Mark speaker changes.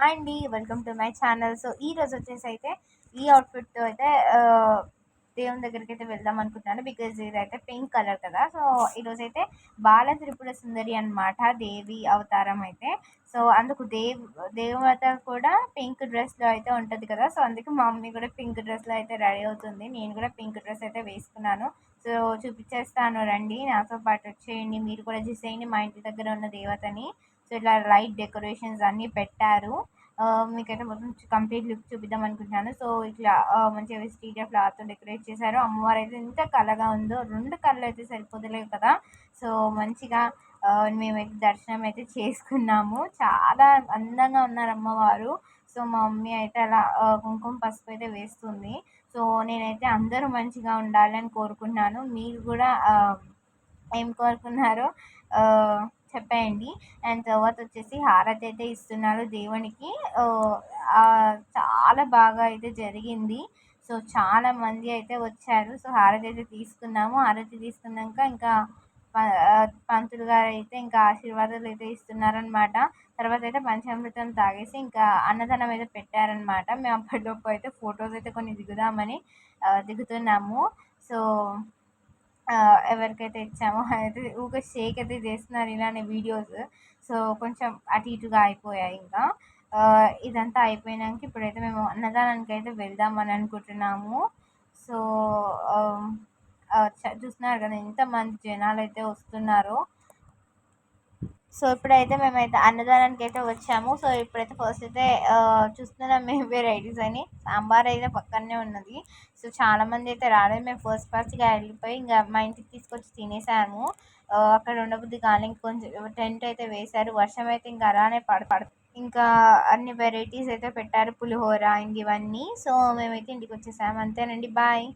Speaker 1: Hi అండి, welcome to my channel. So ఈ రోజు వచ్చేసి అయితే ఈ అవుట్ఫిట్తో అయితే దేవుని దగ్గరికి అయితే వెళ్దాం అనుకుంటున్నాను. బికాజ్ ఇదైతే పింక్ కలర్ కదా. సో ఈరోజు అయితే బాల త్రిపుర సుందరి అన్నమాట, దేవి అవతారం అయితే. సో అందుకు దేవత కూడా పింక్ డ్రెస్లో అయితే ఉంటుంది కదా. సో అందుకే మా మమ్మీ కూడా పింక్ డ్రెస్లో అయితే రెడీ అవుతుంది. నేను కూడా పింక్ డ్రెస్ అయితే వేసుకున్నాను. సో చూపించేస్తాను, రండి నాతో పాటు వచ్చేయండి. మీరు కూడా చూసేయండి మా ఇంటి దగ్గర ఉన్న దేవతని. సో ఇట్లా లైట్ డెకరేషన్స్ అన్నీ పెట్టారు. మీకైతే మొత్తం కంప్లీట్ లుక్ చూపిద్దాం అనుకుంటున్నాను. సో ఇట్లా మంచిగా విస్టీరియా ఫ్లవర్తో డెకరేట్ చేశారు. అమ్మవారు అయితే ఎంత కళగా ఉందో, రెండు కళ్ళు అయితే సరిపోతలేవు కదా. సో మంచిగా మేమైతే దర్శనం అయితే చేసుకున్నాము. చాలా అందంగా ఉన్నారు అమ్మవారు. సో మా మమ్మీ అయితే అలా కుంకుమ పసుపు అయితే వేస్తుంది. సో నేనైతే అందరూ మంచిగా ఉండాలని కోరుకుంటున్నాను. మీరు కూడా ఏం కోరుకున్నారో చెప్పేయండి. అండ్ తర్వాత వచ్చేసి హారతి అయితే ఇస్తున్నారు దేవునికి. చాలా బాగా అయితే జరిగింది. సో చాలా మంది అయితే వచ్చారు. సో హారతి అయితే తీసుకున్నాము. హారతి తీసుకున్నాక ఇంకా పంతులు గారు అయితే ఇంకా ఆశీర్వాదాలు అయితే ఇస్తున్నారనమాట. తర్వాత అయితే పంచామృతం తాగేసి ఇంకా అన్నదానం అయితే పెట్టారనమాట. మేము అప్పటిలోపు అయితే ఫొటోస్ అయితే కొన్ని దిగుదామని దిగుతున్నాము. సో ఎవరికైతే ఇచ్చామో అయితే ఊరికే షేక్ అయితే చేస్తున్నారు ఇలానే వీడియోస్. సో కొంచెం అటు ఇటుగా అయిపోయాయి. ఇంకా ఇదంతా అయిపోయినాక ఇప్పుడైతే మేము అన్నదానానికి అయితే వెళ్దామని అనుకుంటున్నాము. సో చూస్తున్నారు కదా ఎంతమంది జనాలు అయితే వస్తున్నారో. సో ఇప్పుడైతే మేమైతే అన్నదానానికి అయితే వచ్చాము. సో ఇప్పుడైతే ఫస్ట్ అయితే చూస్తున్నాం మేము వెరైటీస్ అని. సాంబార్ అయితే పక్కనే ఉన్నది. సో చాలా మంది అయితే రాలేదు. మేము ఫస్ట్గా వెళ్ళిపోయి ఇంకా మా ఇంటికి తీసుకొచ్చి తినేసాము. అక్కడ ఉండబుద్ధి కానీ ఇంకొంచెం టెంట్ అయితే వేశారు. వర్షం అయితే ఇంకా అలానే పడు ఇంకా అన్ని వెరైటీస్ అయితే పెట్టారు, పులిహోర ఇంక ఇవన్నీ. సో మేమైతే ఇంటికి వచ్చేసాము. అంతేనండి, బాయ్.